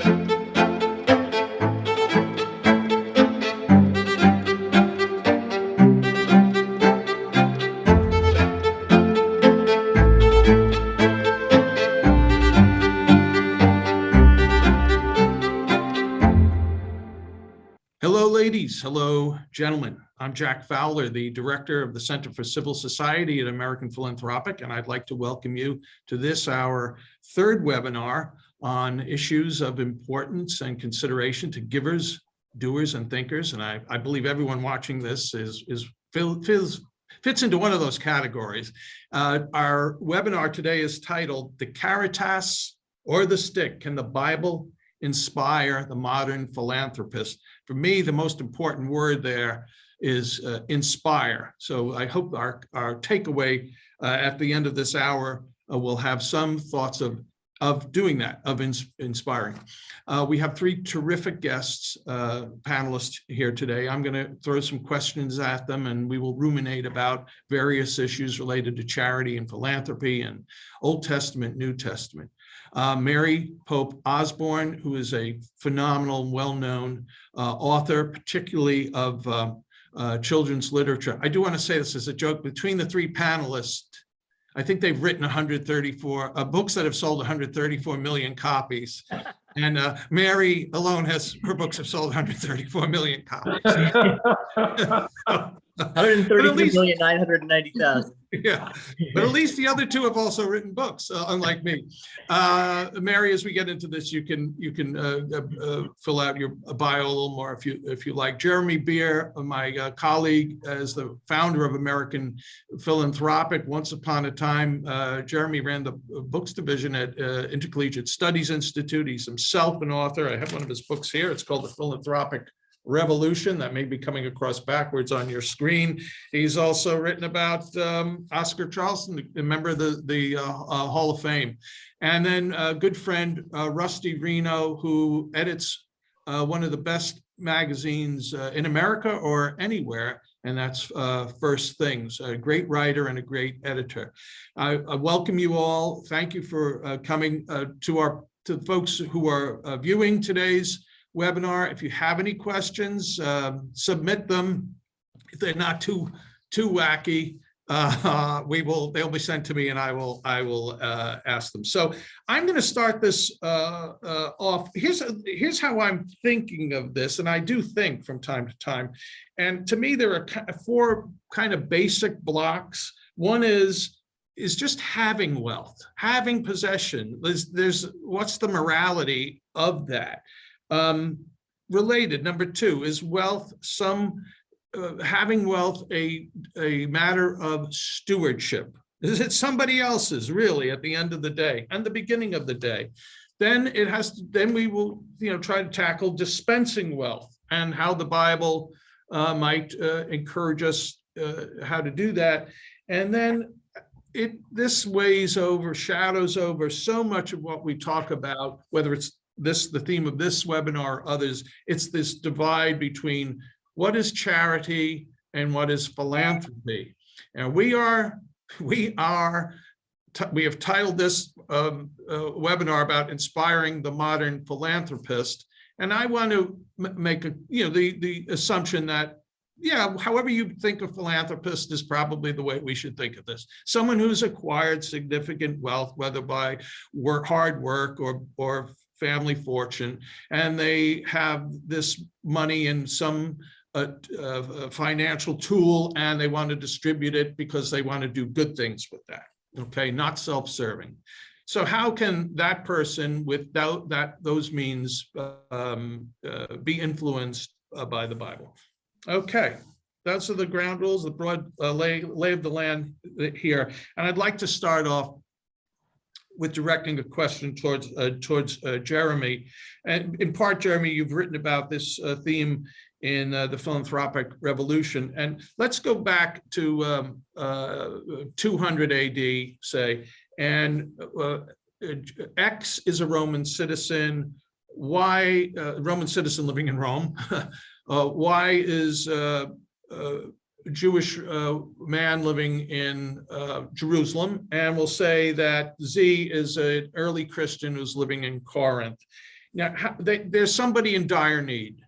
Hello, ladies. Hello, gentlemen. I'm Jack Fowler, the director of the Center for Civil Society at American Philanthropic, and I'd like to welcome you to this, our third webinar on issues of importance and consideration to givers, doers, and thinkers. And I believe everyone watching this fits into one of those categories. Our webinar today is titled, "The Caritas or the Stick? Can the Bible Inspire the Modern Philanthropist?" For me, the most important word there is inspire. So I hope our takeaway at the end of this hour will have some thoughts of doing that, of inspiring. We have three terrific guests, panelists here today. I'm going to throw some questions at them, and we will ruminate about various issues related to charity and philanthropy and Old Testament, New Testament. Mary Pope Osborne, who is a phenomenal, well-known author, particularly of children's literature. I do want to say this as a joke. Between the three panelists, I think they've written 134 books that have sold 134 million copies. And Mary alone her books have sold 134 million copies. 133,990,000. Yeah, but at least the other two have also written books, unlike me. Mary, as we get into this, you can fill out your bio a little more if you like. Jeremy Beer, my colleague, as the founder of American Philanthropic. Once upon a time, Jeremy ran the books division at Intercollegiate Studies Institute. He's himself an author. I have one of his books here. It's called The Philanthropic Revolution. That may be coming across backwards on your screen. He's also written about Oscar Charleston, a member of the Hall of Fame. And then a good friend, Rusty Reno, who edits one of the best magazines in America or anywhere, and that's First Things, a great writer and a great editor. I welcome you all. Thank you for coming to the folks who are viewing today's webinar. If you have any questions, submit them. If they're not too wacky, they'll be sent to me, and I will ask them. So I'm going to start this off. Here's how I'm thinking of this, and I do think from time to time. And to me, there are four kind of basic blocks. One is just having wealth, having possession. There's what's the morality of that? Related, number two, is wealth having wealth a matter of stewardship? Is it somebody else's, really, at the end of the day and the beginning of the day? Then we will try to tackle dispensing wealth and how the Bible might encourage us how to do that. And then this shadows over so much of what we talk about, whether it's the theme of this webinar or others. It's this divide between what is charity and what is philanthropy. And we have titled this webinar about inspiring the modern philanthropist. And I want to make the assumption that, however you think of philanthropist is probably the way we should think of this. Someone who's acquired significant wealth, whether by hard work or family fortune, and they have this money in some financial tool, and they want to distribute it because they want to do good things with that, okay, not self-serving. So how can that person, without those means, be influenced by the Bible? Okay, those are the ground rules, the broad lay of the land here. And I'd like to start off with directing a question towards Jeremy. And in part, Jeremy, you've written about this theme in the Philanthropic Revolution. And let's go back to 200 AD, say, and X is a Roman citizen, Y, Roman citizen living in Rome, Y is a Jewish man living in Jerusalem, and we'll say that Z is an early Christian who's living in Corinth. Now, there's somebody in dire need.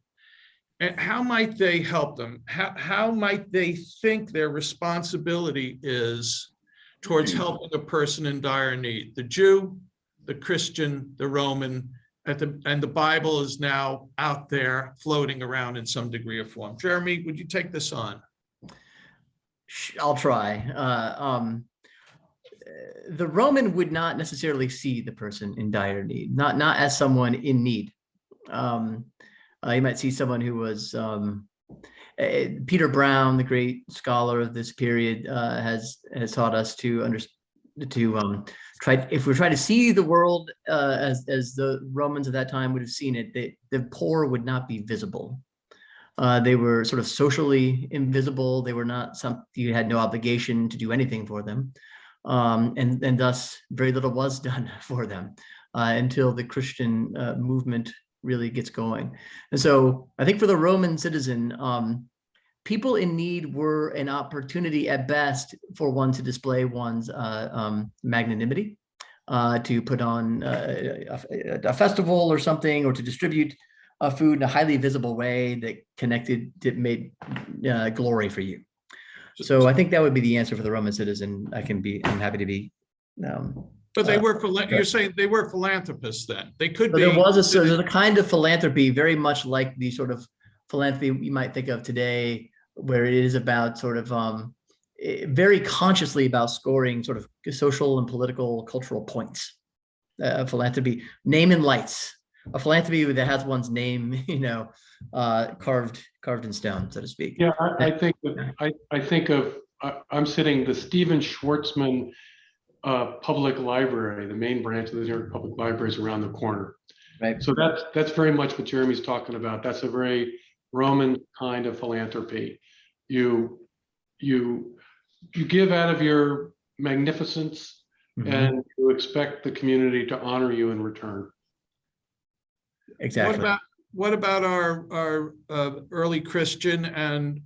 And how might they help them? How might they think their responsibility is towards helping a person in dire need? The Jew, the Christian, the Roman, and the Bible is now out there floating around in some degree or form. Jeremy, would you take this on? I'll try. The Roman would not necessarily see the person in dire need, not as someone in need. You might see someone who was Peter Brown, the great scholar of this period, has taught us to try, if we're trying to see the world as the Romans of that time would have seen it, the poor would not be visible. They were sort of socially invisible. They were not something, you had no obligation to do anything for them. And thus very little was done for them until the Christian movement really gets going. And so I think for the Roman citizen, people in need were an opportunity at best for one to display one's magnanimity, to put on a festival or something, or to distribute food in a highly visible way that made glory for you. So I think that would be the answer for the Roman citizen. I'm happy to be. But they were, you're saying they were philanthropists then? They could be. There was a kind of philanthropy, very much like the sort of philanthropy you might think of today, where it is about sort of very consciously about scoring sort of social and political, cultural points. Philanthropy, name and lights. A philanthropy that has one's name, carved in stone, so to speak. Yeah, I think of I'm sitting the Stephen Schwartzman Public Library, the main branch of the New York Public Library is around the corner. Right. So that's very much what Jeremy's talking about. That's a very Roman kind of philanthropy. You give out of your magnificence, mm-hmm. and you expect the community to honor you in return. Exactly. What about our early Christian and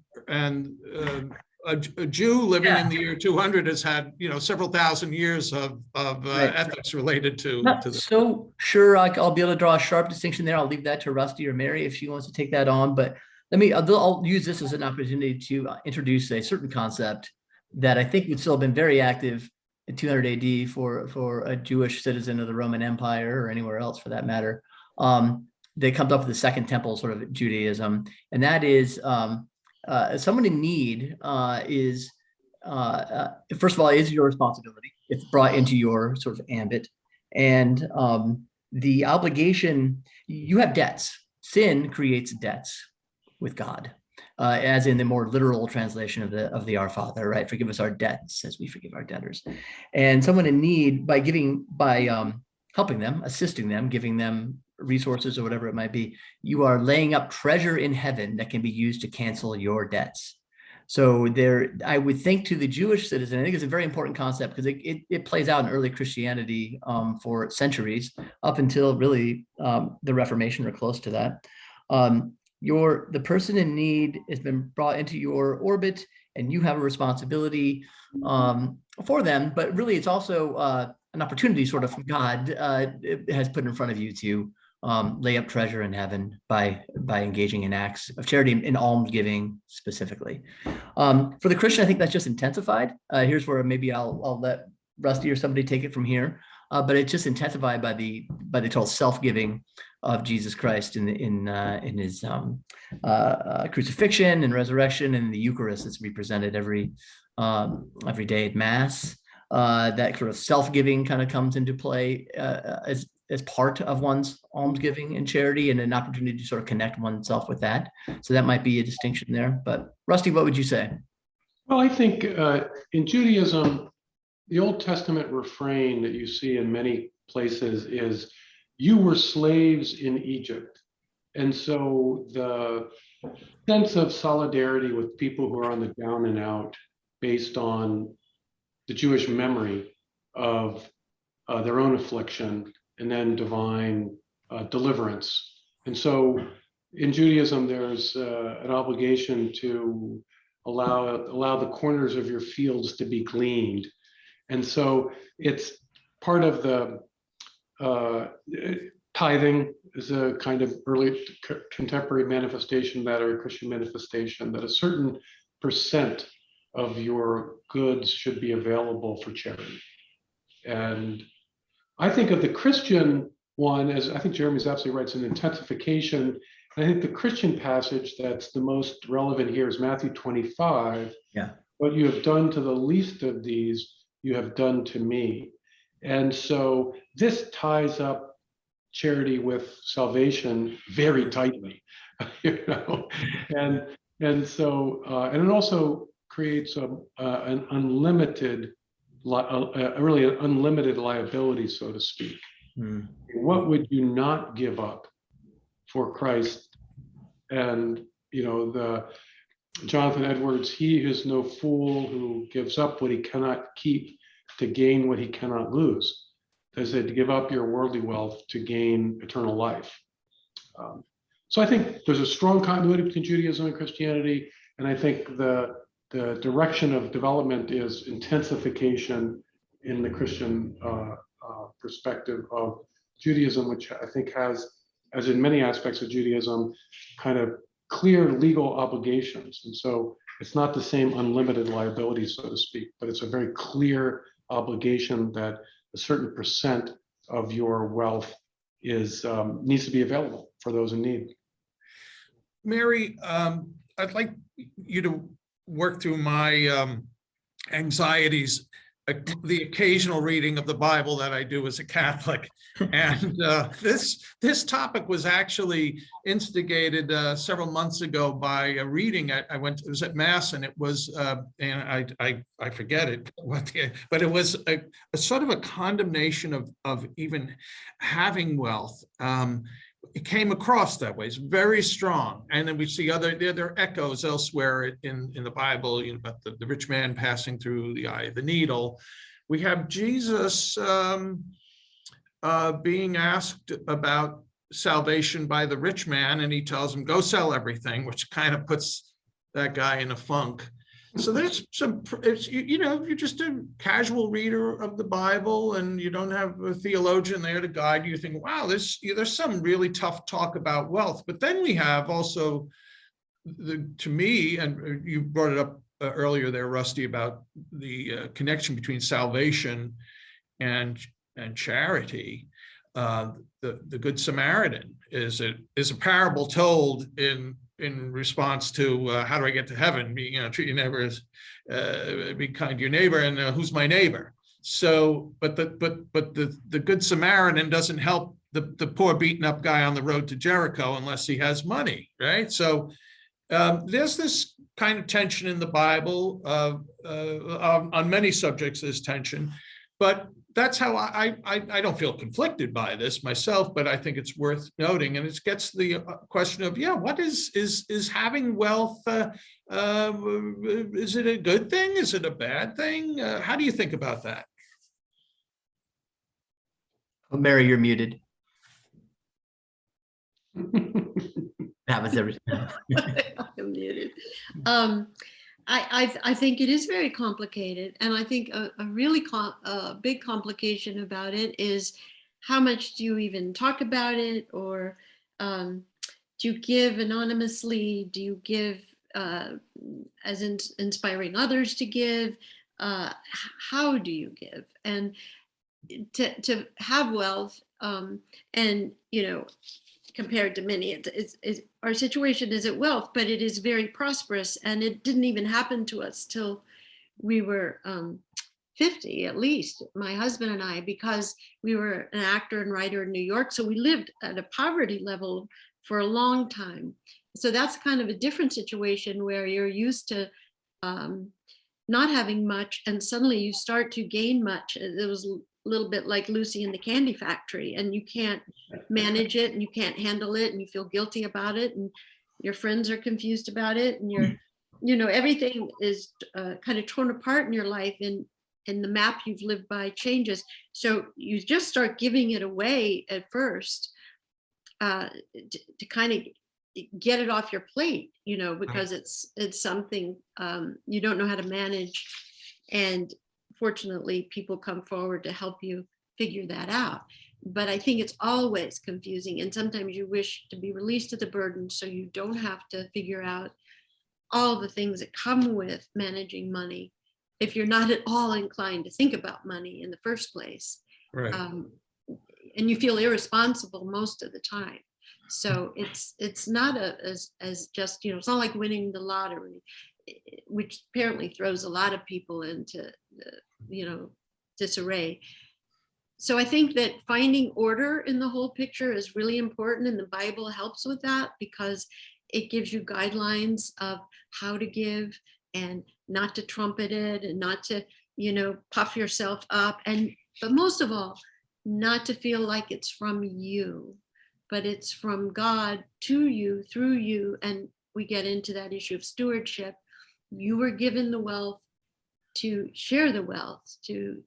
a Jew living in the year 200 has had several thousand years of right. ethics related to this. So sure, I'll be able to draw a sharp distinction there. I'll leave that to Rusty or Mary if she wants to take that on. But I'll use this as an opportunity to introduce a certain concept that I think would still have been very active in 200 AD for a Jewish citizen of the Roman Empire or anywhere else for that matter. That comes up with the Second Temple sort of Judaism, and that is someone in need is first of all is your responsibility. It's brought into your sort of ambit, and the obligation. You have debts. Sin creates debts with God, as in the more literal translation of the Our Father, right? Forgive us our debts as we forgive our debtors. And someone in need, by helping them, assisting them, giving them resources or whatever it might be, you are laying up treasure in heaven that can be used to cancel your debts. So I would think to the Jewish citizen, I think it's a very important concept because it plays out in early Christianity for centuries, up until really the Reformation or close to that. The person in need has been brought into your orbit, and you have a responsibility for them. But really, it's also an opportunity, sort of, from God has put in front of you to lay up treasure in heaven by engaging in acts of charity and almsgiving specifically. For the Christian, I think that's just intensified. Here's where maybe I'll let Rusty or somebody take it from here. But it's just intensified by the total self-giving of Jesus Christ in his crucifixion and resurrection, and the Eucharist that's represented every day at Mass. That sort of self-giving kind of comes into play as part of one's almsgiving and charity, and an opportunity to sort of connect oneself with that. So that might be a distinction there. But Rusty, what would you say? Well, I think in Judaism, the Old Testament refrain that you see in many places is, "You were slaves in Egypt." And so the sense of solidarity with people who are on the down and out, based on the Jewish memory of their own affliction and then divine deliverance. And so in Judaism, there's an obligation to allow the corners of your fields to be gleaned. And so it's part of the tithing is a kind of early contemporary manifestation that, or a Christian manifestation, that a certain percent of your goods should be available for charity. And I think of the Christian one as, I think Jeremy's absolutely right, it's an intensification. And I think the Christian passage that's the most relevant here is Matthew 25. Yeah. What you have done to the least of these, you have done to me. And so this ties up charity with salvation very tightly, you know, and so and it also creates an unlimited, really an unlimited liability, so to speak. Mm. What would you not give up for Christ? And you know, the Jonathan Edwards, he is no fool who gives up what he cannot keep to gain what he cannot lose. They said to give up your worldly wealth to gain eternal life. So I think there's a strong continuity between Judaism and Christianity, and I think the direction of development is intensification in the Christian perspective of Judaism, which I think has, as in many aspects of Judaism, kind of clear legal obligations. And so it's not the same unlimited liability, so to speak, but it's a very clear obligation that a certain percent of your wealth is needs to be available for those in need. Mary, I'd like you to work through my anxieties, the occasional reading of the Bible that I do as a Catholic. And this topic was actually instigated several months ago by a reading I went, it was at Mass, and it was, and I forget it, but it was a sort of a condemnation of even having wealth. It came across that way. It's very strong. And then we see there are echoes elsewhere in the Bible, you know, about the rich man passing through the eye of the needle. We have Jesus being asked about salvation by the rich man, and he tells him, go sell everything, which kind of puts that guy in a funk. So there's some, you know, you're just a casual reader of the Bible and you don't have a theologian there to guide you, think, wow, there's some really tough talk about wealth. But then we have also, to me, and you brought it up earlier there, Rusty, about the connection between salvation and charity. The Good Samaritan is a parable told in response to how do I get to heaven? Treat your neighbor as be kind to your neighbor, and who's my neighbor? So, but the Good Samaritan doesn't help the poor beaten up guy on the road to Jericho unless he has money, right? So there's this kind of tension in the Bible. On many subjects, there's tension, but that's how I don't feel conflicted by this myself, but I think it's worth noting. And it gets to the question of, yeah, what is having wealth? Is it a good thing? Is it a bad thing? How do you think about that? Oh, Mary, you're muted. That was everything. I'm muted. I think it is very complicated, and I think a really big complication about it is how much do you even talk about it, or do you give anonymously? Do you give as inspiring others to give? How do you give? And to have wealth, and compared to many, our situation isn't wealth, but it is very prosperous, and it didn't even happen to us till we were 50, at least, my husband and I, because we were an actor and writer in New York, so we lived at a poverty level for a long time. So that's kind of a different situation where you're used to not having much, and suddenly you start to gain much. It was a little bit like Lucy in the Candy Factory, and you can't manage it, and you can't handle it, and you feel guilty about it, and your friends are confused about it, and everything is kind of torn apart in your life, and the map you've lived by changes. So you just start giving it away at first to kind of get it off your plate, because it's something you don't know how to manage. And fortunately, people come forward to help you figure that out. But I think it's always confusing. And sometimes you wish to be released of the burden so you don't have to figure out all the things that come with managing money if you're not at all inclined to think about money in the first place. Right. And you feel irresponsible most of the time. So it's not as just, it's not like winning the lottery, which apparently throws a lot of people into, disarray. So I think that finding order in the whole picture is really important, and the Bible helps with that because it gives you guidelines of how to give and not to trumpet it and not to, puff yourself up. But most of all, not to feel like it's from you, but it's from God to you, through you. And we get into that issue of stewardship. You were given the wealth to share the wealth, to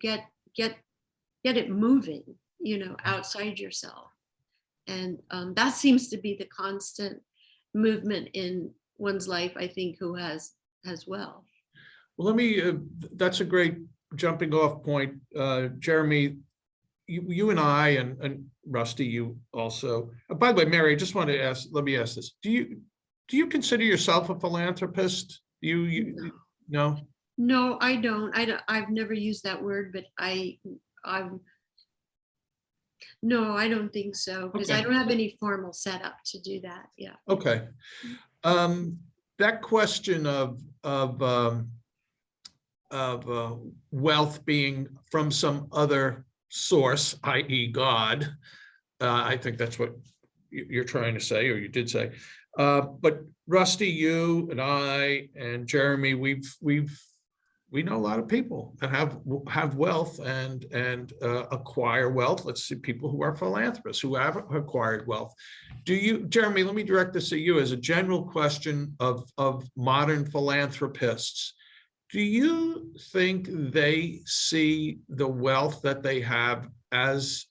get it moving, outside yourself. And that seems to be the constant movement in one's life, I think, who has wealth. Well, that's a great jumping off point. Jeremy, you and I, and Rusty, you also, by the way, Mary, I just want to let me ask this. Do you consider yourself a philanthropist? No? No, I don't. I've never used that word, but no, I don't think so, because I don't have any formal setup to do that. Yeah. Okay. That question of wealth being from some other source, i.e. God, I think that's what you're trying to say, or you did say. But Rusty, you and I and Jeremy, we know a lot of people that have wealth and acquire wealth. Let's see, people who are philanthropists who have acquired wealth. Jeremy, let me direct this at you as a general question of modern philanthropists. Do you think they see the wealth that they have as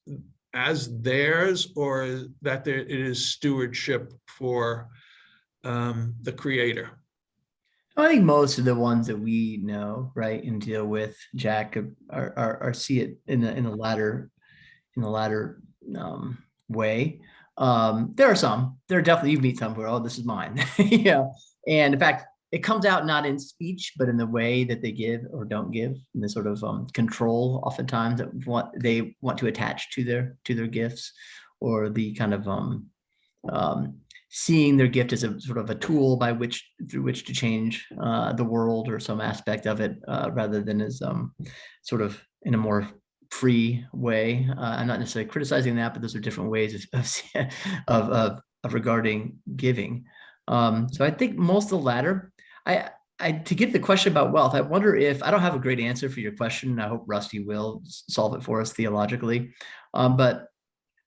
theirs, or that it is stewardship for the Creator? I think most of the ones that we know, right, and deal with, Jack, are see it in the latter way. There are some. There are definitely, you meet some who are, oh, this is mine, And in fact, it comes out not in speech, but in the way that they give or don't give, in the sort of control, oftentimes, that they want to attach to their gifts, or the kind of seeing their gift as a sort of a tool through which to change the world or some aspect of it, rather than as sort of in a more free way. I'm not necessarily criticizing that, but those are different ways of regarding giving. So I think most of the latter. To get the question about wealth, I wonder if, I don't have a great answer for your question. I hope Rusty will solve it for us theologically. But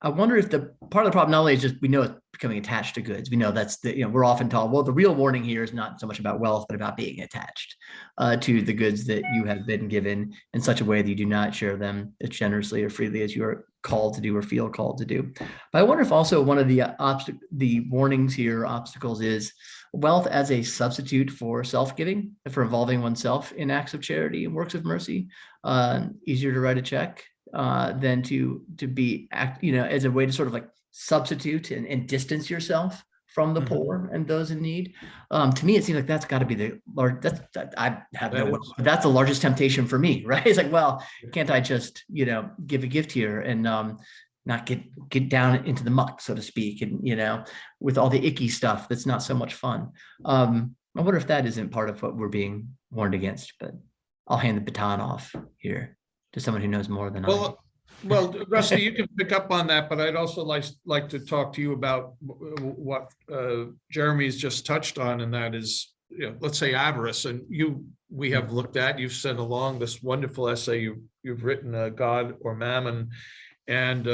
I wonder if the part of the problem not only is just we know it's becoming attached to goods. We know that's we're often told, well, the real warning here is not so much about wealth, but about being attached to the goods that you have been given in such a way that you do not share them as generously or freely as you are called to do or feel called to do. But I wonder if also one of the warnings here, obstacles, is wealth as a substitute for self-giving, for involving oneself in acts of charity and works of mercy. Easier to write a check than to be as a way to sort of like substitute and distance yourself from the poor and those in need. To me, it seems like that's got to be the large. That's the largest temptation for me, right? It's like, well, can't I just give a gift here and not get down into the muck, so to speak, and with all the icky stuff that's not so much fun. I wonder if that isn't part of what we're being warned against. But I'll hand the baton off here to someone who knows more than I. Well, Rusty, you can pick up on that, but I'd also like to talk to you about what Jeremy's just touched on, and that is, let's say avarice. And we have looked at, you've sent along this wonderful essay you've written, God or Mammon, and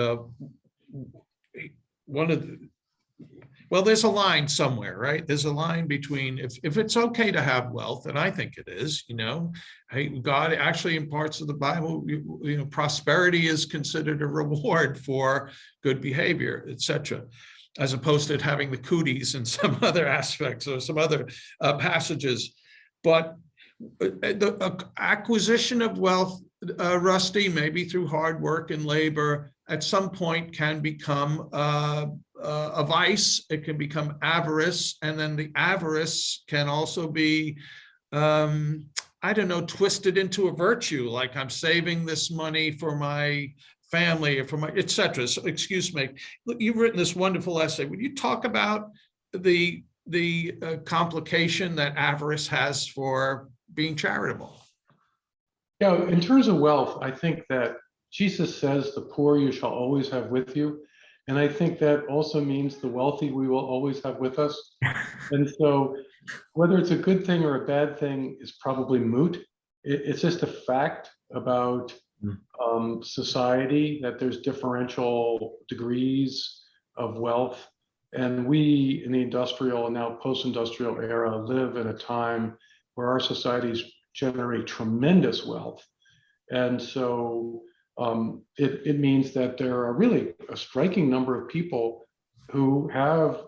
there's a line somewhere, right? There's a line between if it's okay to have wealth, and I think it is, God actually, in parts of the Bible, prosperity is considered a reward for good behavior, etc., as opposed to having the cooties in some other aspects or some other passages. But the acquisition of wealth, Rusty, maybe through hard work and labor, at some point can become a vice. It can become avarice, and then the avarice can also be, I don't know, twisted into a virtue, like I'm saving this money for my family or for my, etc. So, excuse me, you've written this wonderful essay. Would you talk about the complication that avarice has for being charitable? Yeah, in terms of wealth, I think that Jesus says, the poor you shall always have with you. And I think that also means the wealthy we will always have with us. And so whether it's a good thing or a bad thing is probably moot. It's just a fact about society, that there's differential degrees of wealth. And we in the industrial and now post-industrial era live in a time where our societies generate tremendous wealth. And so it means that there are really a striking number of people who have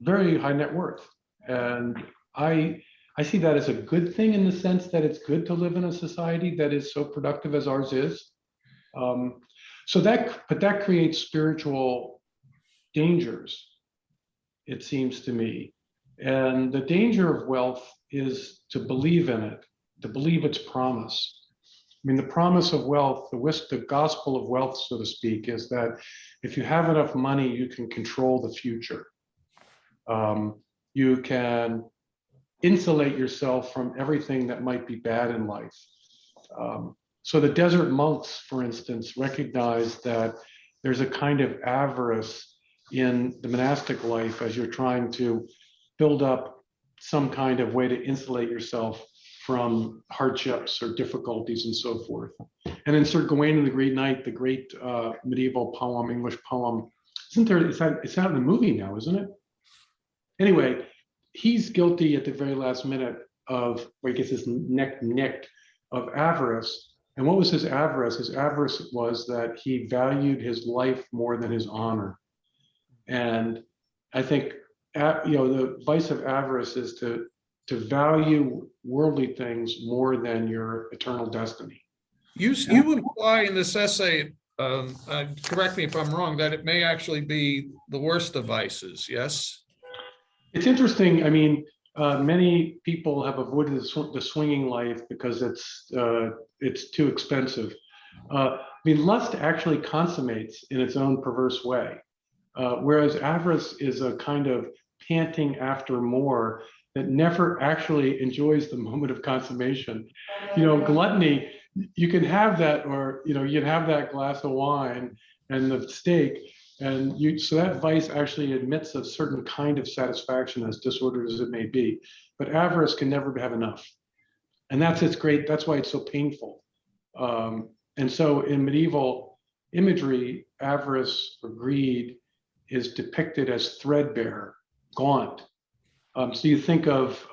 very high net worth. And I see that as a good thing, in the sense that it's good to live in a society that is so productive as ours is. But that creates spiritual dangers, it seems to me. And the danger of wealth is to believe in it, to believe its promise. I mean, the promise of wealth, the gospel of wealth, so to speak, is that if you have enough money, you can control the future. You can insulate yourself from everything that might be bad in life. So the desert monks, for instance, recognize that there's a kind of avarice in the monastic life as you're trying to build up some kind of way to insulate yourself from hardships or difficulties and so forth. And in Sir Gawain and the Green Knight, the great medieval poem, English poem, it's out in the movie now, isn't it? Anyway, he's guilty at the very last minute of, where he gets his neck nicked, of avarice. And what was his avarice? His avarice was that he valued his life more than his honor. And I think, the vice of avarice is to value worldly things more than your eternal destiny. You imply in this essay, correct me if I'm wrong, that it may actually be the worst of vices, yes? It's interesting. I mean, many people have avoided the swinging life because it's too expensive. I mean, lust actually consummates in its own perverse way, whereas avarice is a kind of panting after more that never actually enjoys the moment of consummation. Gluttony, you can have that, or you can have that glass of wine and the steak, and so that vice actually admits a certain kind of satisfaction, as disordered as it may be. But avarice can never have enough, and that's why it's so painful. And so in medieval imagery, avarice or greed is depicted as threadbare, gaunt. So you think of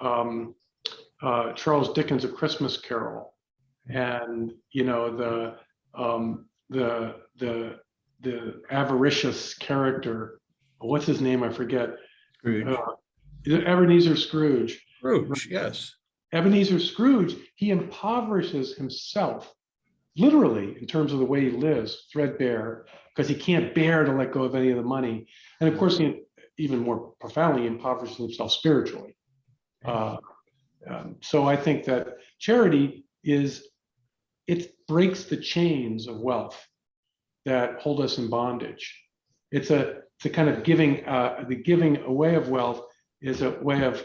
Charles Dickens' A Christmas Carol, and the avaricious character. What's his name? I forget. Scrooge. Ebenezer Scrooge. Scrooge, yes. Ebenezer Scrooge. He impoverishes himself, literally, in terms of the way he lives, threadbare, because he can't bear to let go of any of the money. And of course, he even more profoundly impoverishes himself spiritually. So I think that charity it breaks the chains of wealth that hold us in bondage. It's a kind of giving, the giving away of wealth is a way of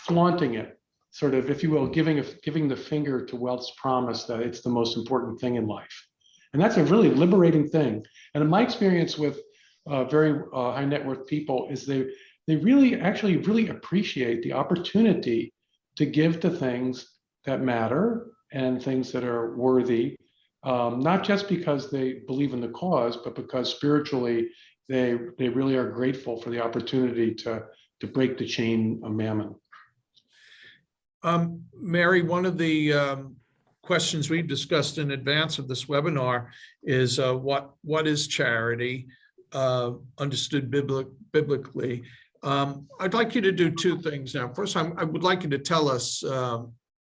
flaunting it, sort of, if you will, giving the finger to wealth's promise that it's the most important thing in life. And that's a really liberating thing. And in my experience with very high net worth people is they really appreciate the opportunity to give to things that matter and things that are worthy, not just because they believe in the cause, but because spiritually they really are grateful for the opportunity to break the chain of mammon. Mary, one of the questions we've discussed in advance of this webinar is what is charity, understood biblically. I'd like you to do two things now. First, I would like you to tell us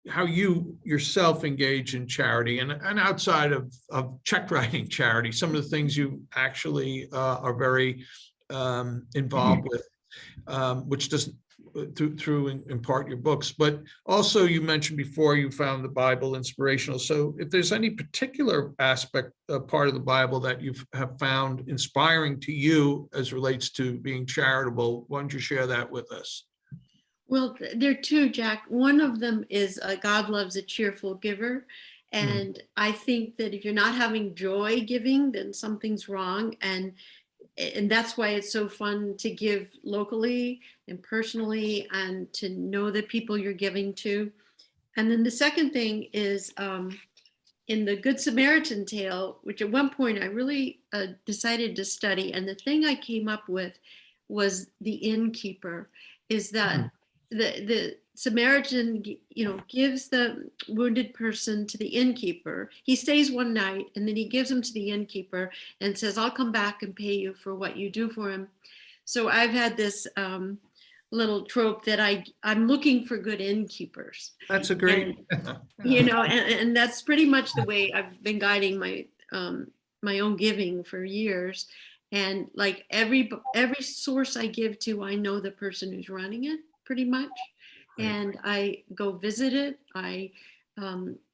how you yourself engage in charity and outside of check writing charity, some of the things you actually are very involved with, which doesn't through in part your books, but also you mentioned before you found the Bible inspirational. So if there's any particular aspect, part of the Bible that you have found inspiring to you as relates to being charitable, why don't you share that with us? Well, there are two, Jack. One of them is God loves a cheerful giver. And I think that if you're not having joy giving, then something's wrong. And that's why it's so fun to give locally and personally and to know the people you're giving to. And then the second thing is in the Good Samaritan tale, which at one point I really decided to study. And the thing I came up with was the innkeeper, is that the Samaritan, gives the wounded person to the innkeeper. He stays one night and then he gives him to the innkeeper and says, I'll come back and pay you for what you do for him. So I've had this little trope that I'm looking for good innkeepers. That's a great, and that's pretty much the way I've been guiding my own giving for years. And like every source I give to, I know the person who's running it pretty much. And I go visit it. I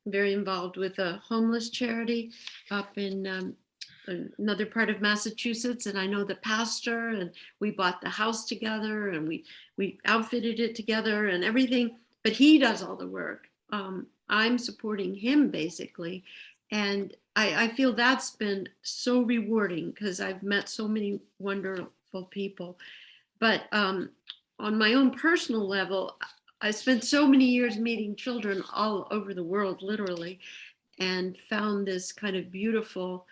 very involved with a homeless charity up in another part of Massachusetts, and I know the pastor, and we bought the house together, and we outfitted it together and everything. But he does all the work. I'm supporting him basically, and I feel that's been so rewarding because I've met so many wonderful people. But on my own personal level, I spent so many years meeting children all over the world, literally, and found this kind of beautiful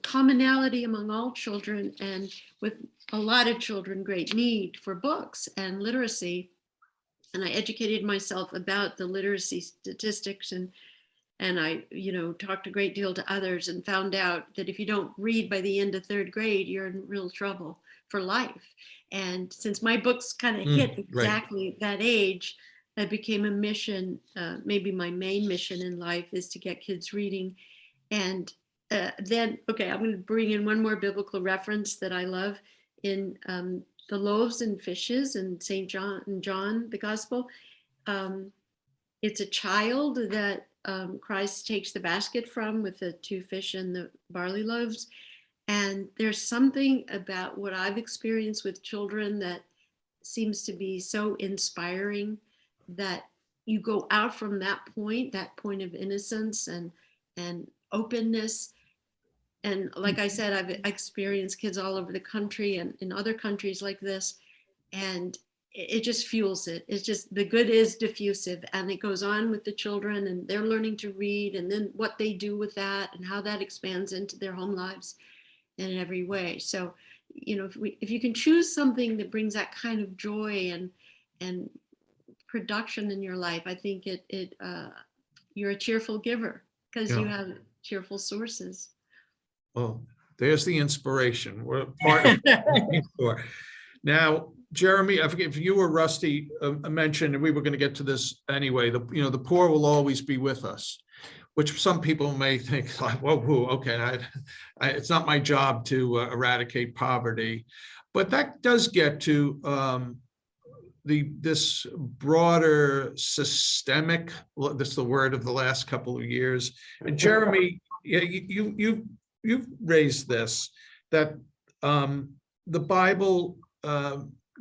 commonality among all children, and with a lot of children, great need for books and literacy. And I educated myself about the literacy statistics, and I, talked a great deal to others and found out that if you don't read by the end of third grade, you're in real trouble for life. And since my books kind of hit exactly that age, it became a mission. Maybe my main mission in life is to get kids reading. And then, I'm going to bring in one more biblical reference that I love in the loaves and fishes in St. John, the gospel. It's a child that Christ takes the basket from with the 2 fish and the barley loaves. And there's something about what I've experienced with children that seems to be so inspiring, that you go out from that point of innocence and openness. And like I said, I've experienced kids all over the country and in other countries like this, and it just fuels it. It's just, the good is diffusive, and it goes on with the children, and they're learning to read, and then what they do with that and how that expands into their home lives in every way. So, if you can choose something that brings that kind of joy and production in your life, I think you're a cheerful giver because you have cheerful sources. Well, there's the inspiration. We're part of it. Now, Jeremy, I forget if you or Rusty mentioned, and we were going to get to this anyway, the poor will always be with us, which some people may think like, whoa, okay, it's not my job to eradicate poverty. But that does get to this broader systemic, that's the word of the last couple of years. And Jeremy, you've raised this, that the Bible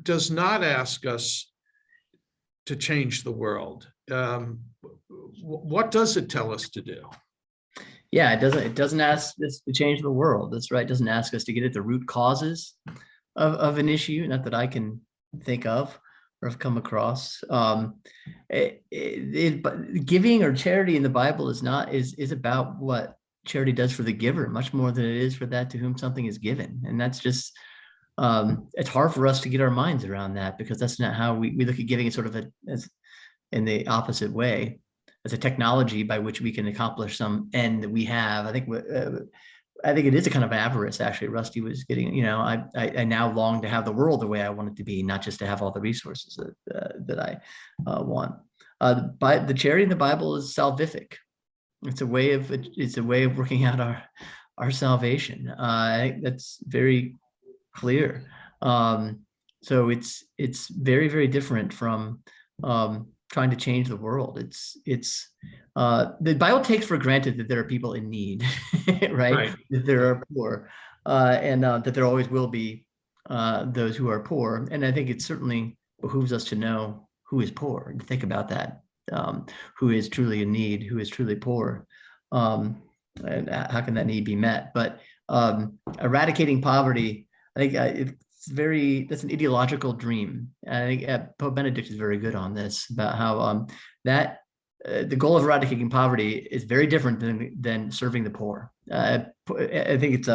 does not ask us to change the world. What does it tell us to do? Yeah, it doesn't ask us to change the world. That's right. It doesn't ask us to get at the root causes of an issue, not that I can think of or have come across. But giving or charity in the Bible is about what charity does for the giver, much more than it is for that to whom something is given. And that's just, it's hard for us to get our minds around that, because that's not how we look at giving it, sort of as in the opposite way, as a technology by which we can accomplish some end that we have. I think it is a kind of avarice, actually. Rusty was getting, I now long to have the world the way I want it to be, not just to have all the resources that I want. The charity in the Bible is salvific. It's a way of working out our salvation. I think that's very clear. So it's very, very different from trying to change the world. The Bible takes for granted that there are people in need, right? That there are poor, and that there always will be those who are poor. And I think it certainly behooves us to know who is poor and to think about that, who is truly in need, who is truly poor, and how can that need be met? But eradicating poverty, I think that's an ideological dream. I think Pope Benedict is very good on this, about how the goal of eradicating poverty is very different than serving the poor. I think it's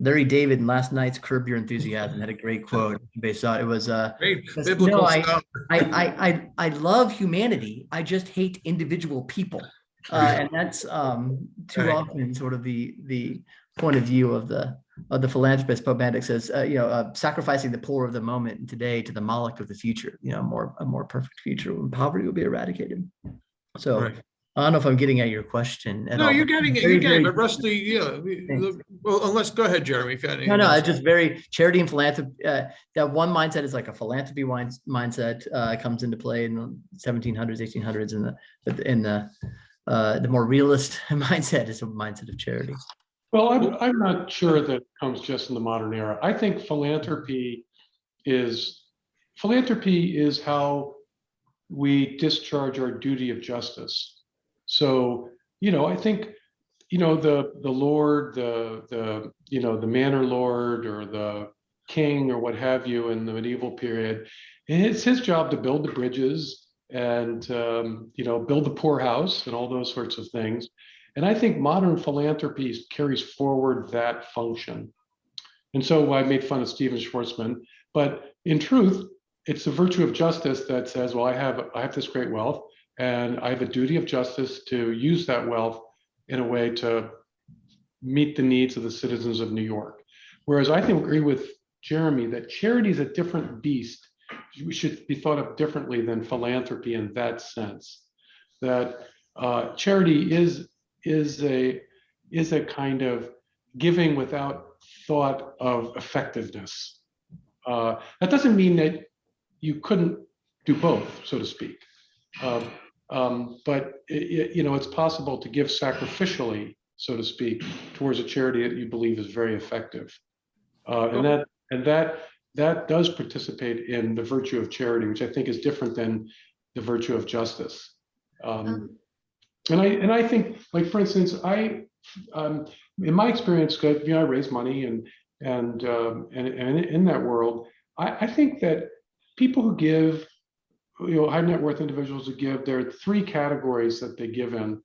Larry David in last night's Curb Your Enthusiasm had a great quote based on it. Was Great biblical stuff. I love humanity. I just hate individual people, and that's too often sort of the point of view of the philanthropist. Pope Benedict says, sacrificing the poor of the moment and today to the Moloch of the future. A more perfect future when poverty will be eradicated. So. Right. I don't know if I'm getting at your question at all. No, you're getting it. But Rusty, well, unless, go ahead, Jeremy. If you had anything No, else. it's just very charity and philanthropy. That one mindset is like a philanthropy mindset comes into play in the 1700s, 1800s, and the more realist mindset is a mindset of charity. Well, I'm not sure that comes just in the modern era. I think philanthropy is how we discharge our duty of justice. So, I think, the lord, the manor lord or the king or what have you in the medieval period, it's his job to build the bridges and, build the poorhouse and all those sorts of things. And I think modern philanthropy carries forward that function. And so I made fun of Stephen Schwarzman, but in truth, it's the virtue of justice that says, well, I have this great wealth, and I have a duty of justice to use that wealth in a way to meet the needs of the citizens of New York. Whereas I agree with Jeremy that charity is a different beast. We should be thought of differently than philanthropy in that sense. That charity is a kind of giving without thought of effectiveness. That doesn't mean that you couldn't do both, so to speak. But it's possible to give sacrificially, so to speak, towards a charity that you believe is very effective, and that does participate in the virtue of charity, which I think is different than the virtue of justice. And I think, like, for instance, in my experience, I raise money and in that world, I think that people who give, high net worth individuals who give, there are three categories that they give in.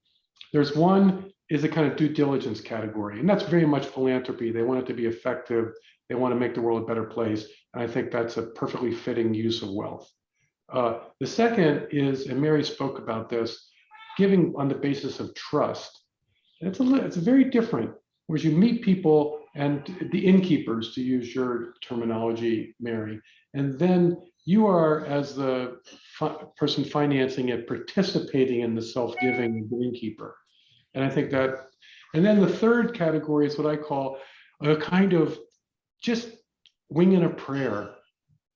There's one is a kind of due diligence category, and that's very much philanthropy. They want it to be effective. They want to make the world a better place. And I think that's a perfectly fitting use of wealth. The second is, and Mary spoke about this, giving on the basis of trust. And it's very different, whereas you meet people and the innkeepers, to use your terminology, Mary, and then you are, as the person financing it, participating in the self-giving of the innkeeper. And I think that, and then the third category is what I call a kind of just winging a prayer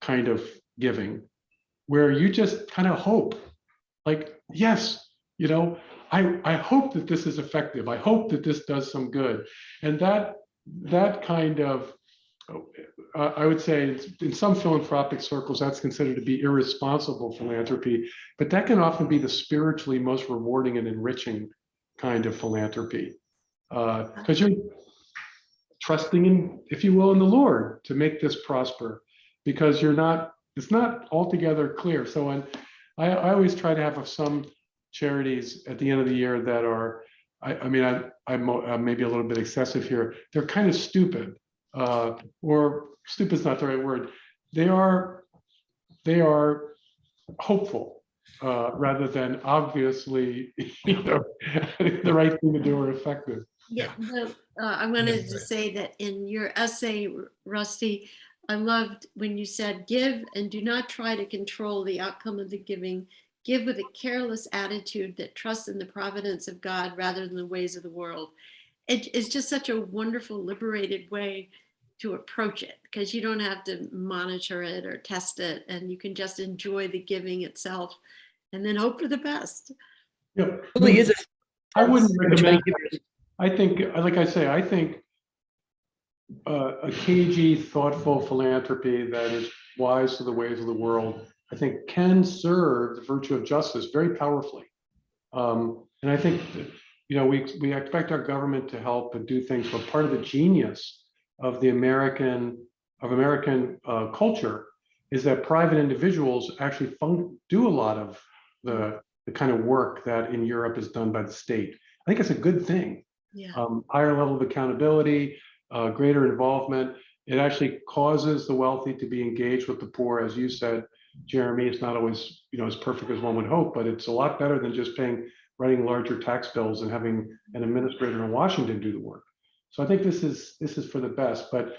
kind of giving, where you just kind of hope, like, yes, I hope that this is effective. I hope that this does some good. And that kind of, I would say in some philanthropic circles, that's considered to be irresponsible philanthropy, but that can often be the spiritually most rewarding and enriching kind of philanthropy, because you're trusting in, if you will, in the Lord to make this prosper, because it's not altogether clear. So I always try to have some charities at the end of the year that are, I'm maybe a little bit excessive here. They're kind of stupid. Or stupid is not the right word. They are hopeful, rather than obviously, the right thing to do or effective. Yeah, I wanted to say that in your essay, Rusty, I loved when you said, give and do not try to control the outcome of the giving. give with a careless attitude that trusts in the providence of God rather than the ways of the world. It's just such a wonderful, liberated way to approach it, because you don't have to monitor it or test it, and you can just enjoy the giving itself and then hope for the best. Yeah, It really is. I wouldn't Which many recommend. givers- I think, like I say, I think a cagey, thoughtful philanthropy that is wise to the ways of the world, I think can serve the virtue of justice very powerfully. And I think, we expect our government to help and do things, but part of the genius of the American culture is that private individuals actually do a lot of the kind of work that in Europe is done by the state. I think it's a good thing. Yeah. Higher level of accountability, greater involvement. It actually causes the wealthy to be engaged with the poor. As you said, Jeremy, it's not always, as perfect as one would hope, but it's a lot better than just writing larger tax bills and having an administrator in Washington do the work. So I think this is for the best. But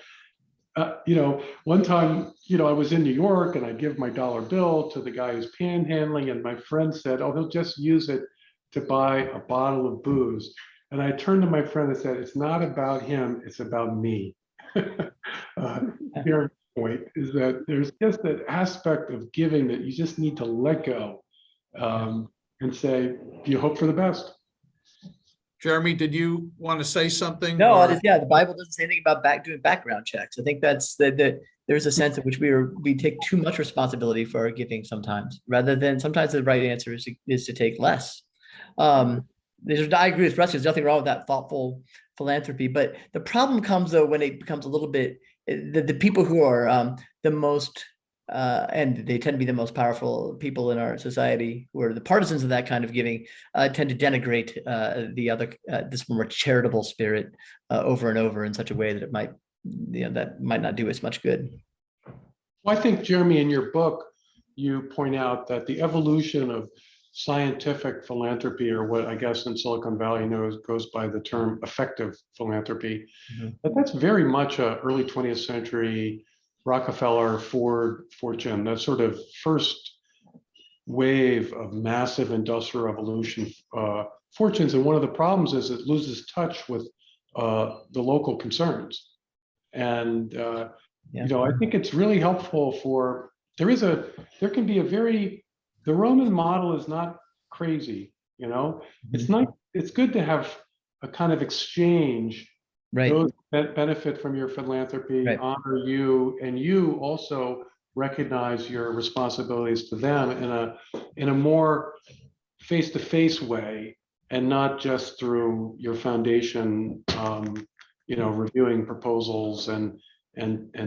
one time, I was in New York and I give my dollar bill to the guy who's panhandling, and my friend said, "Oh, he'll just use it to buy a bottle of booze." And I turned to my friend and said, "It's not about him, it's about me." Your point is that there's just that aspect of giving that you just need to let go and say, you hope for the best. Jeremy, did you want to say something? No, or- the Bible doesn't say anything about doing background checks. I think that's there's a sense in which we take too much responsibility for our giving sometimes, rather than sometimes the right answer is to take less. I agree with Rusty. There's nothing wrong with that thoughtful philanthropy, but the problem comes though when it becomes a little bit the people who are the most and they tend to be the most powerful people in our society, who are the partisans of that kind of giving, tend to denigrate this more charitable spirit over and over in such a way that it might not do as much good. Well, I think, Jeremy, in your book, you point out that the evolution of scientific philanthropy, or what I guess in Silicon Valley goes by the term effective philanthropy, but that's very much a early 20th century Rockefeller, Ford, fortune, that sort of first wave of massive industrial revolution fortunes. And one of the problems is it loses touch with the local concerns. And I think it's really helpful the Roman model is not crazy, it's good to have a kind of exchange. Right. Those that benefit from your philanthropy honor you, and you also recognize your responsibilities to them in a more face-to-face way, and not just through your foundation, reviewing proposals and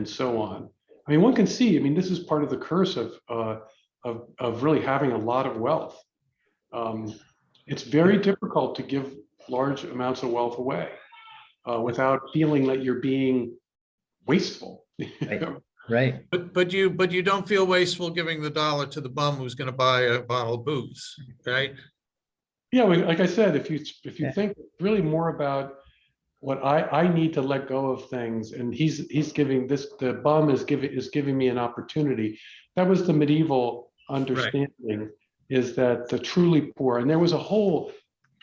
so on. I mean, one can see. I mean, this is part of the curse of really having a lot of wealth. It's very difficult to give large amounts of wealth away without feeling that you're being wasteful. Right. But you don't feel wasteful giving the dollar to the bum who's going to buy a bottle of booze, right? Yeah, like I said, if you think really more about what I need to let go of things, and he's giving this, the bum is giving me an opportunity. That was the medieval understanding, is that the truly poor, and there was a whole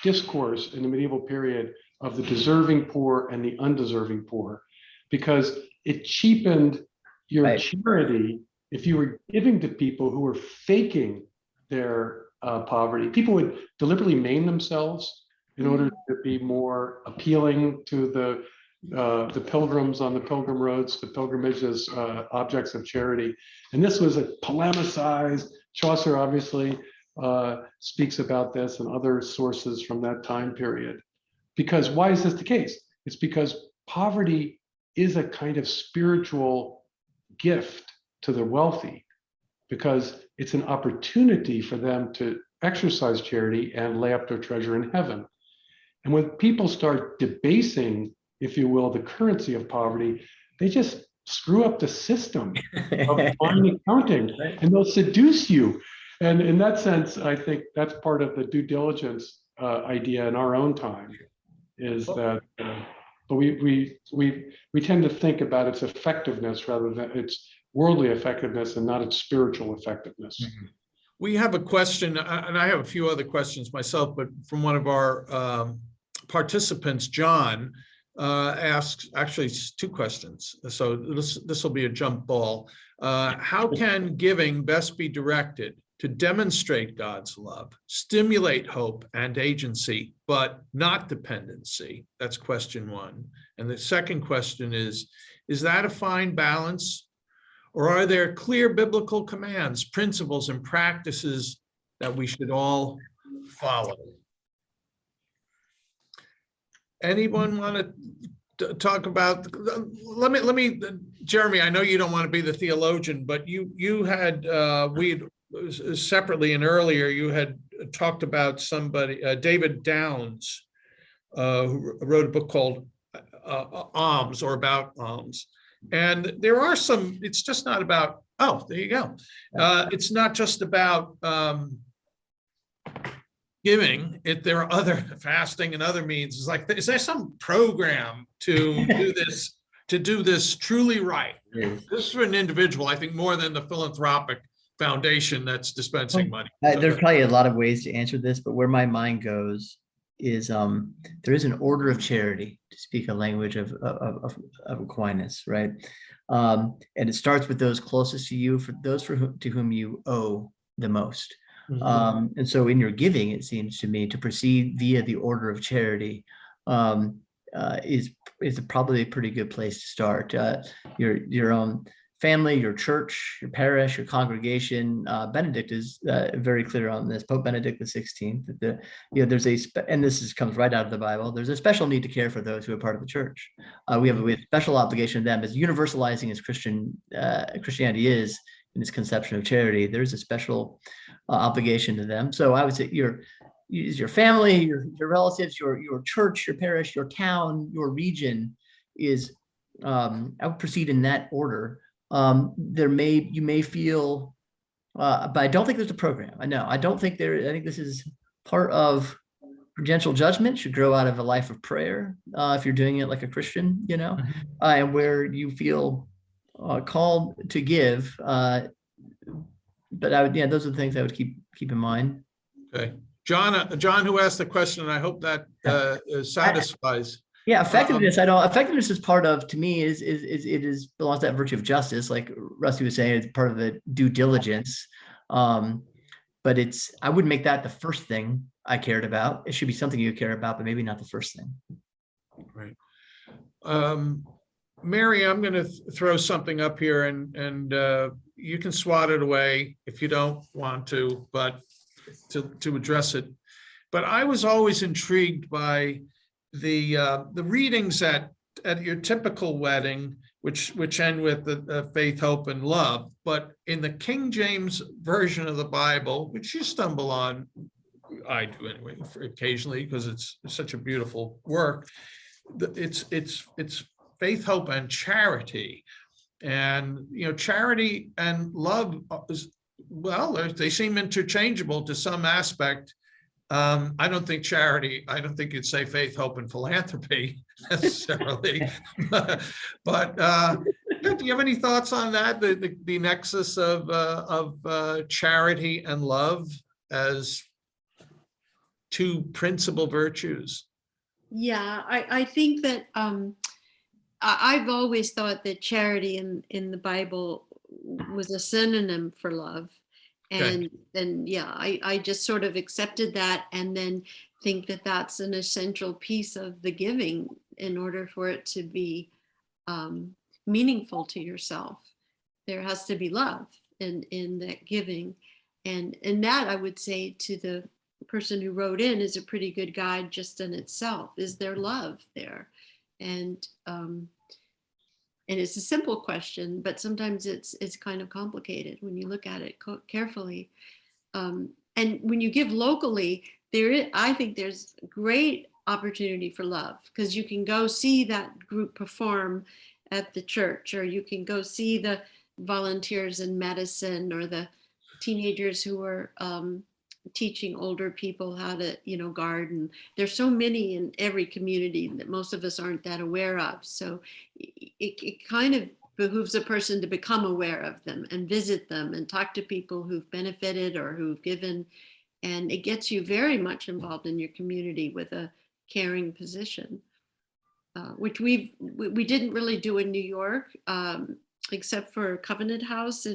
discourse in the medieval period of the deserving poor and the undeserving poor, because it cheapened your charity if you were giving to people who were faking their poverty. People would deliberately maim themselves in order to be more appealing to the pilgrims on the pilgrim roads, the pilgrimages, objects of charity. And this was a polemicized. Chaucer obviously speaks about this, and other sources from that time period. Because why is this the case? It's because poverty is a kind of spiritual gift to the wealthy, because it's an opportunity for them to exercise charity and lay up their treasure in heaven. And when people start debasing, if you will, the currency of poverty, they just screw up the system of fine accounting, and they'll seduce you. And in that sense, I think that's part of the due diligence idea in our own time, is that but we tend to think about its effectiveness rather than its worldly effectiveness, and not its spiritual effectiveness. We have a question, and I have a few other questions myself, but from one of our participants, John, asks actually two questions. So this will be a jump ball. How can giving best be directed to demonstrate God's love, stimulate hope and agency, but not dependency? That's question one. And the second question is that a fine balance? Or are there clear biblical commands, principles, and practices that we should all follow? Anyone want to talk about? Let me, Jeremy. I know you don't want to be the theologian, but you had we separately and earlier you had talked about somebody, David Downs, who wrote a book called Alms, or about alms. And there are some, it's just not about, oh, there you go. It's not just about giving. There are other fasting and other means. It's like, is there some program to do this truly right? This is for an individual, I think, more than the philanthropic foundation that's dispensing money. There's probably a lot of ways to answer this, but where my mind goes is there is an order of charity, to speak a language of Aquinas, right? And it starts with those closest to you, for those to whom you owe the most. Mm-hmm. And so in your giving, it seems to me, to proceed via the order of charity is probably a pretty good place to start. Your own family, your church, your parish, your congregation. Benedict is very clear on this. Pope Benedict XVI, that there's and this comes right out of the Bible. There's a special need to care for those who are part of the church. We have a special obligation to them, as universalizing as Christianity is in its conception of charity. There's a special obligation to them. So I would say your family, your relatives, your church, your parish, your town, your region is. I would proceed in that order. You may feel, but I don't think there's a program. I don't think I think this is part of prudential judgment, should grow out of a life of prayer. If you're doing it like a Christian, and where you feel called to give. But those are the things I would keep in mind. Okay. John, who asked the question, and I hope that satisfies. Yeah, effectiveness. Effectiveness is part of, to me, is belongs to that virtue of justice, like Rusty was saying. It's part of the due diligence, but I wouldn't make that the first thing I cared about. It should be something you care about, but maybe not the first thing. Right. Mary, I'm going to throw something up here, and you can swat it away if you don't want to, but to address it. But I was always intrigued by the readings at your typical wedding, which end with the faith, hope, and love. But in the King James version of the Bible, which you stumble on, I do anyway, occasionally, because it's such a beautiful work. It's faith, hope, and charity, and charity and love they seem interchangeable to some aspect. I don't think you'd say faith, hope, and philanthropy necessarily. but do you have any thoughts on that? The nexus of charity and love as two principal virtues? Yeah, I think that I've always thought that charity in the Bible was a synonym for love. And I just sort of accepted that, and then think that that's an essential piece of the giving in order for it to be meaningful to yourself. There has to be love in that giving, and that, I would say, to the person who wrote in, is a pretty good guide just in itself. Is there love there? And it's a simple question, but sometimes it's kind of complicated when you look at it carefully. And when you give locally, I think there's great opportunity for love, because you can go see that group perform at the church, or you can go see the volunteers in medicine, or the teenagers who are teaching older people how to garden. There's so many in every community that most of us aren't that aware of. So it kind of behooves a person to become aware of them and visit them and talk to people who've benefited or who've given. And it gets you very much involved in your community with a caring position, which we didn't really do in New York, except for Covenant House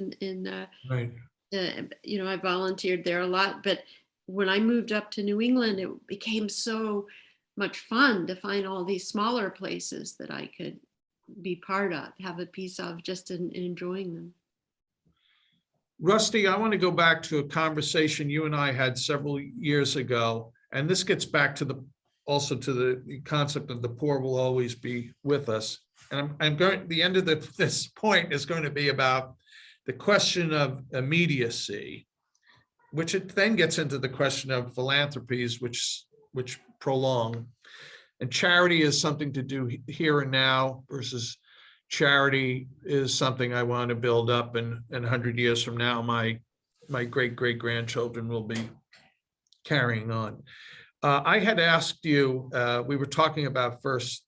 Right. I volunteered there a lot, but when I moved up to New England, it became so much fun to find all these smaller places that I could be part of, have a piece of, just in enjoying them. Rusty, I want to go back to a conversation you and I had several years ago, and this gets back to also to the concept of the poor will always be with us. And I'm going, the end of this point is going to be about the question of immediacy, which it then gets into the question of philanthropies, which prolong. And charity is something to do here and now versus charity is something I want to build up, and 100 years from now, my great-great-grandchildren will be carrying on. I had asked you, we were talking about first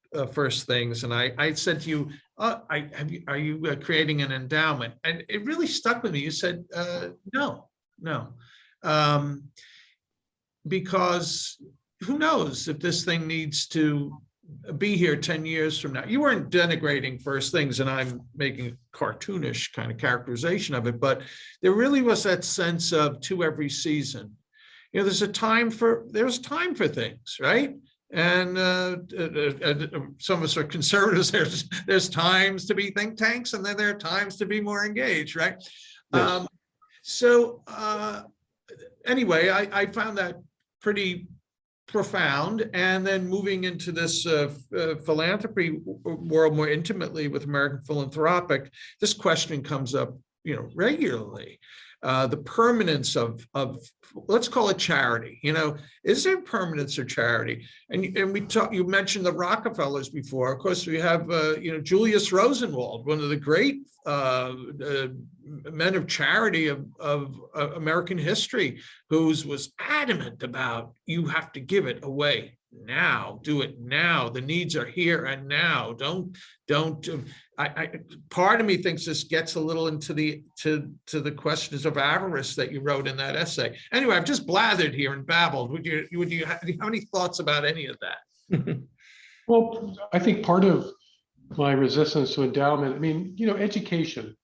things, and I said to you, are you creating an endowment? And it really stuck with me. You said, no. Because who knows if this thing needs to be here 10 years from now. You weren't denigrating first things, and I'm making a cartoonish kind of characterization of it, but there really was that sense of to every season. There's time for things, right? And some of us are conservatives. There's times to be think tanks, and then there are times to be more engaged, right? Yes. Anyway, I found that pretty profound. And then moving into this philanthropy world more intimately with American Philanthropic, this question comes up, regularly. The permanence of let's call it charity. Is there permanence or charity? And you mentioned the Rockefellers before. Of course, we have Julius Rosenwald, one of the great men of charity of American history, who was adamant about you have to give it away now, do it now. The needs are here and now. Don't. Part of me thinks this gets a little into to the questions of avarice that you wrote in that essay. Anyway, I've just blathered here and babbled. Do you have any thoughts about any of that? Well, I think part of my resistance to endowment, education,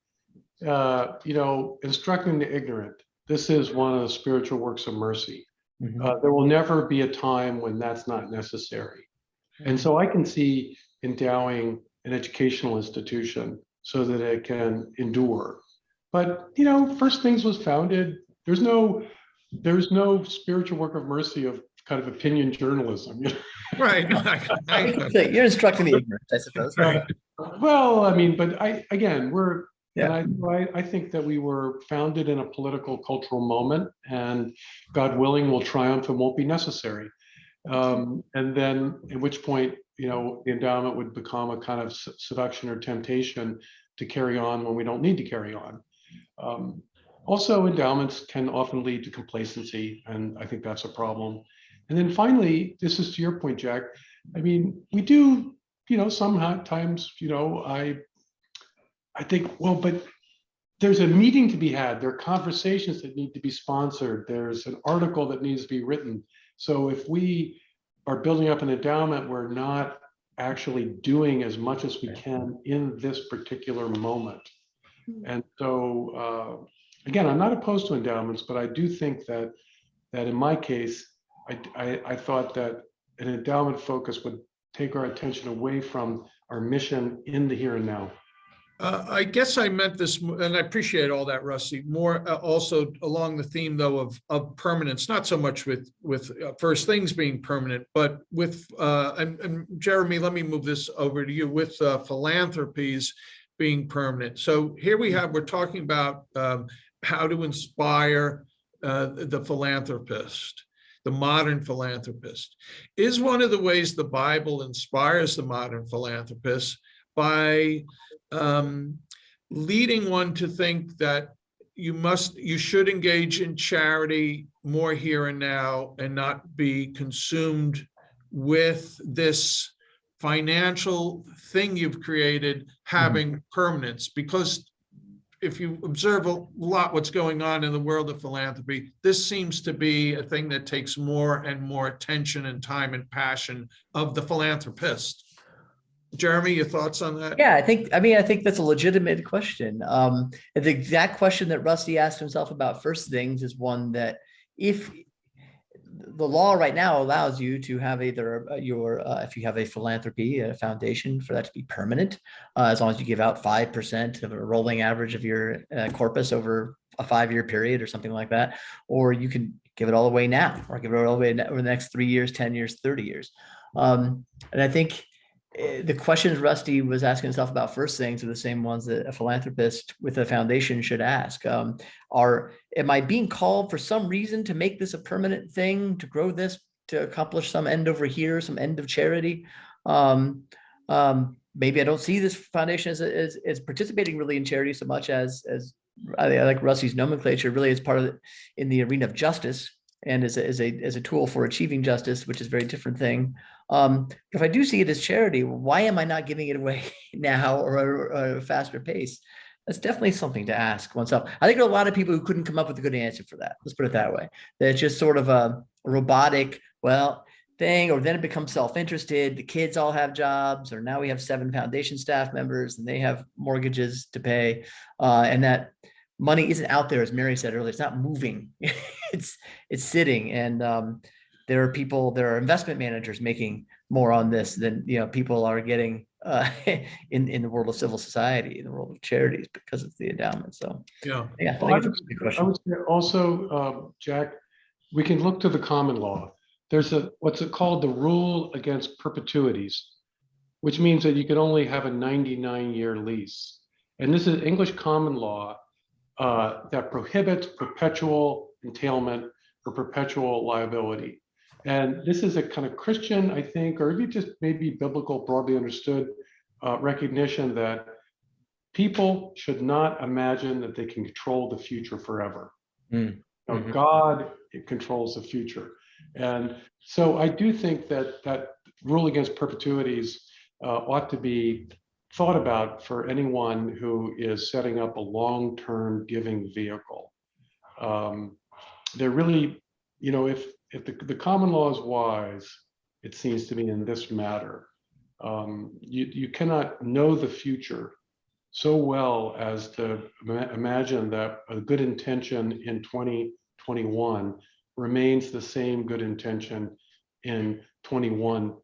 instructing the ignorant. This is one of the spiritual works of mercy. Mm-hmm. There will never be a time when that's not necessary. And so I can see endowing an educational institution so that it can endure. But, First Things was founded, there's no spiritual work of mercy of kind of opinion journalism. Right. You're instructing the ignorant, I suppose. Right. Well, but I think that we were founded in a political, cultural moment, and God willing will triumph and won't be necessary. And then at which point, the endowment would become a kind of seduction or temptation to carry on when we don't need to carry on. Also, endowments can often lead to complacency, and I think that's a problem. And then finally, this is to your point, Jack, we do, sometimes, I think, well, but there's a meeting to be had. There are conversations that need to be sponsored. There's an article that needs to be written. So if we are building up an endowment, we're not actually doing as much as we can in this particular moment. And so, again, I'm not opposed to endowments, but I do think that in my case, I thought that an endowment focus would take our attention away from our mission in the here and now. I guess I meant this, and I appreciate all that, Rusty, more also along the theme, though, of permanence, not so much with First Things being permanent, but with, and Jeremy, let me move this over to you, with philanthropies being permanent. So here we're talking about how to inspire the philanthropist, the modern philanthropist. Is one of the ways the Bible inspires the modern philanthropist by leading one to think that you should engage in charity more here and now and not be consumed with this financial thing you've created having permanence, because if you observe a lot what's going on in the world of philanthropy, this seems to be a thing that takes more and more attention and time and passion of the philanthropist. Jeremy, your thoughts on that? Yeah, I think that's a legitimate question. And the exact question that Rusty asked himself about first things is one that, if the law right now allows you to have either if you have a philanthropy, a foundation, for that to be permanent, as long as you give out 5% of a rolling average of your corpus over a 5-year period or something like that, or you can give it all away now, or give it all away over the next 3 years, 10 years, 30 years. And I think the questions Rusty was asking himself about first things are the same ones that a philanthropist with a foundation should ask. Am I being called for some reason to make this a permanent thing, to grow this, to accomplish some end over here, some end of charity? Maybe I don't see this foundation as participating really in charity so much as I like Rusty's nomenclature, really as part of in the arena of justice, and as a tool for achieving justice, which is a very different thing. If I do see it as charity, why am I not giving it away now or at a faster pace? That's definitely something to ask oneself. I think there are a lot of people who couldn't come up with a good answer for that. Let's put it that way. That it's just sort of a robotic, thing, or then it becomes self-interested. The kids all have jobs, or now we have 7 foundation staff members and they have mortgages to pay. And that money isn't out there, as Mary said earlier. It's not moving. it's sitting. And there are investment managers making more on this than people are getting in the world of civil society, in the world of charities, because of the endowment. So yeah, I think it's a good question. I would say also, Jack, we can look to the common law. There's what's it called, the rule against perpetuities, which means that you can only have a 99-year lease. And this is English common law that prohibits perpetual entailment or perpetual liability. And this is a kind of Christian, I think, or maybe just maybe biblical, broadly understood recognition that people should not imagine that they can control the future forever. Mm-hmm. God controls the future. And so I do think that rule against perpetuities ought to be thought about for anyone who is setting up a long-term giving vehicle. They're really, if the common law is wise, it seems to me in this matter, you cannot know the future so well as to imagine that a good intention in 2021 remains the same good intention in 21.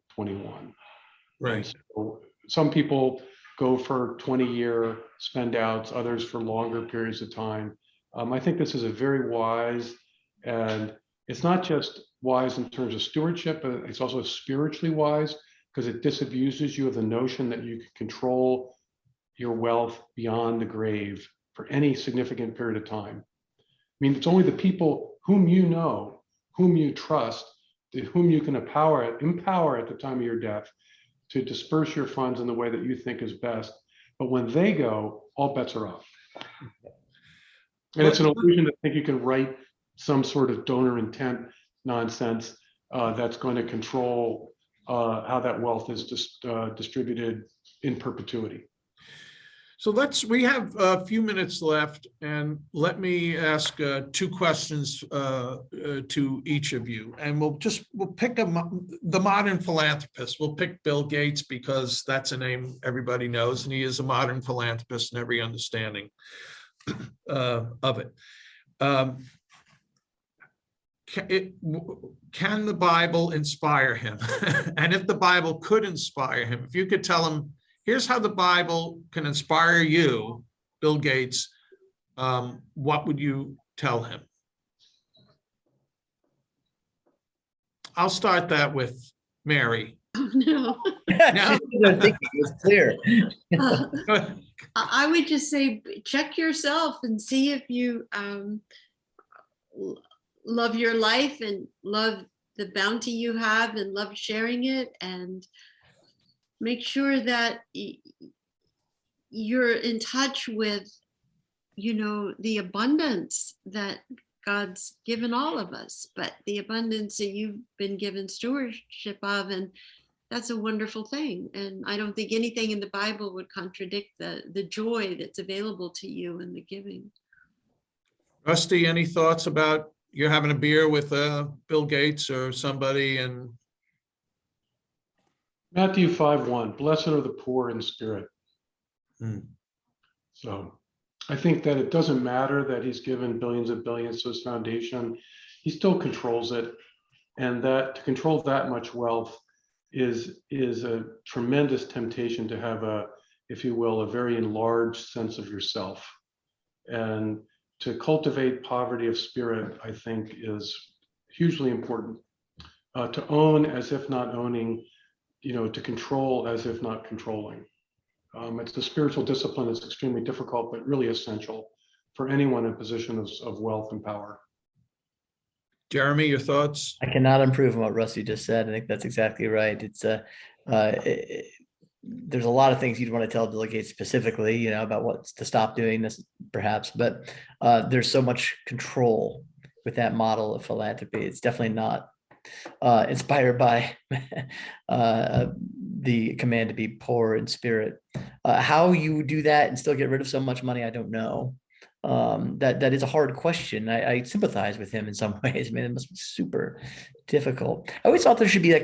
right. And so some people go for 20-year spend outs, others for longer periods of time. I think this is a very wise, and it's not just wise in terms of stewardship, but it's also spiritually wise, because it disabuses you of the notion that you can control your wealth beyond the grave for any significant period of time. I mean, it's only the people whom you know, whom you trust, whom you can empower at the time of your death to disperse your funds in the way that you think is best. But when they go, all bets are off. And it's an illusion to think you can write some sort of donor intent nonsense that's going to control how that wealth is distributed in perpetuity. So we have a few minutes left, and let me ask 2 questions to each of you, and we'll pick the modern philanthropist. We'll pick Bill Gates because that's a name everybody knows, and he is a modern philanthropist in every understanding of it. Can the Bible inspire him? And if the Bible could inspire him, if you could tell him, here's how the Bible can inspire you, Bill Gates, what would you tell him? I'll start that with Mary. Oh, no. No? I think it was clear. I would just say, check yourself and see if you love your life and love the bounty you have and love sharing it, and make sure that you're in touch with, the abundance that God's given all of us, but the abundance that you've been given stewardship of, and that's a wonderful thing. And I don't think anything in the Bible would contradict the joy that's available to you in the giving. Rusty, any thoughts about you having a beer with Bill Gates or somebody? And Matthew 5:1, blessed are the poor in spirit. Hmm. So I think that it doesn't matter that he's given billions and billions to his foundation. He still controls it. And that to control that much wealth is a tremendous temptation to have a, if you will, a very enlarged sense of yourself. And to cultivate poverty of spirit, I think, is hugely important. To own as if not owning, to control as if not controlling. It's the spiritual discipline that's extremely difficult, but really essential for anyone in a position of wealth and power. Jeremy, your thoughts? I cannot improve on what Rusty just said. I think that's exactly right. It's there's a lot of things you'd want to tell Bill Gates specifically, about what to stop doing this, perhaps, but there's so much control with that model of philanthropy. It's definitely not inspired by the command to be poor in spirit. How you do that and still get rid of so much money, I don't know. That is a hard question. I sympathize with him in some ways. I mean, it must be super difficult. I always thought there should be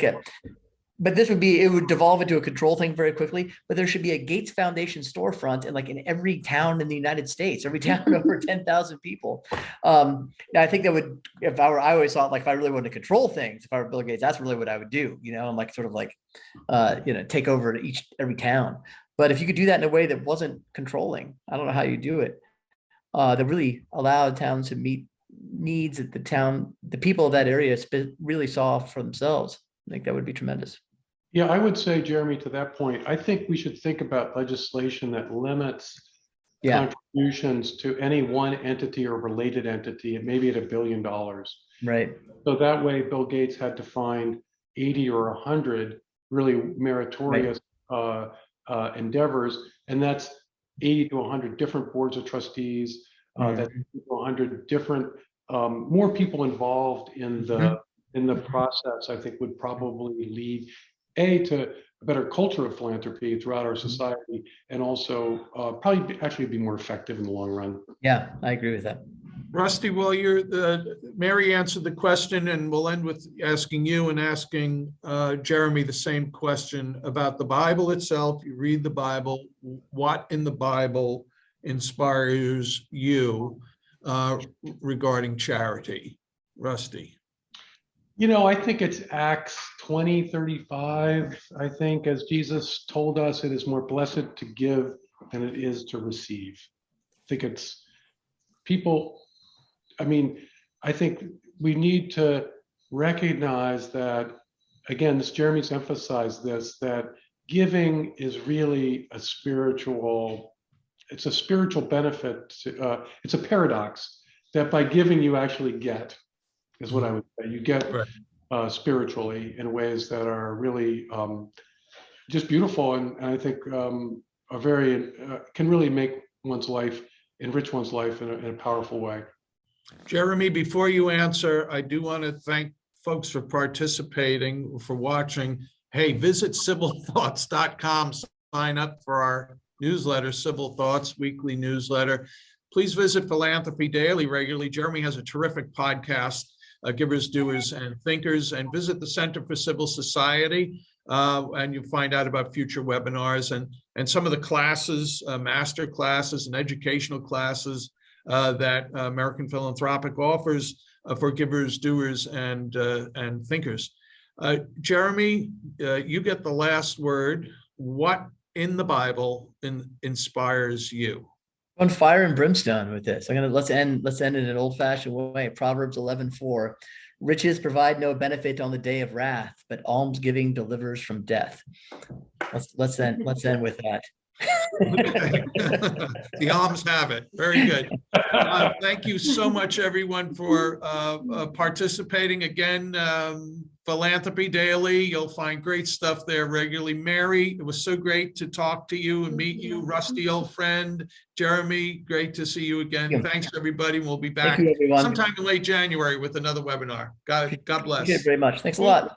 but it would devolve into a control thing very quickly, but there should be a Gates Foundation storefront in every town in the United States, every town over 10,000 people. I think that would, I always thought, if I really wanted to control things, if I were Bill Gates, that's really what I would do, and take over every town. But if you could do that in a way that wasn't controlling, I don't know how you do it, that really allowed towns to meet needs that the people of that area really saw for themselves. I think that would be tremendous. Yeah, I would say, Jeremy, to that point, I think we should think about legislation that limits contributions to any one entity or related entity, maybe at $1 billion. Right. So that way, Bill Gates had to find 80 or 100 really meritorious endeavors, and that's 80 to 100 different boards of trustees. That's 100 different, more people involved in the process. I think would probably lead to a better culture of philanthropy throughout our society, and also probably actually be more effective in the long run. Yeah, I agree with that. Rusty, well, Mary answered the question, and we'll end with asking you and asking Jeremy the same question about the Bible itself. You read the Bible. What in the Bible inspires you regarding charity? Rusty. I think it's Acts 20:35. I think, as Jesus told us, it is more blessed to give than it is to receive. I think it's people. I think we need to recognize that, again, Jeremy's emphasized this, that giving is really it's a spiritual benefit. It's a paradox that by giving you actually get, is what I would say. You get spiritually in ways that are really just beautiful, and I think are very can really make one's life, enrich one's life in a powerful way. Jeremy, before you answer, I do want to thank folks for participating, for watching. Hey, visit civilthoughts.com, sign up for our newsletter, Civil Thoughts weekly newsletter. Please visit Philanthropy Daily regularly. Jeremy has a terrific podcast, Givers, Doers, and Thinkers, and visit the Center for Civil Society, and you'll find out about future webinars and some of the classes, master classes and educational classes that American Philanthropic offers for givers, doers, and thinkers. Jeremy, you get the last word. What in the Bible inspires you? On fire and brimstone with this. Let's end in an old-fashioned way. Proverbs 11:4. Riches provide no benefit on the day of wrath, but almsgiving delivers from death. Let's end with that. The alms have it. Very good. Thank you so much, everyone, for participating. Again, Philanthropy Daily. You'll find great stuff there regularly. Mary, it was so great to talk to you and meet you. Rusty, old friend. Jeremy, great to see you again. Thanks, everybody. We'll be back sometime in late January with another webinar. God bless. Thank you very much. Thanks a lot.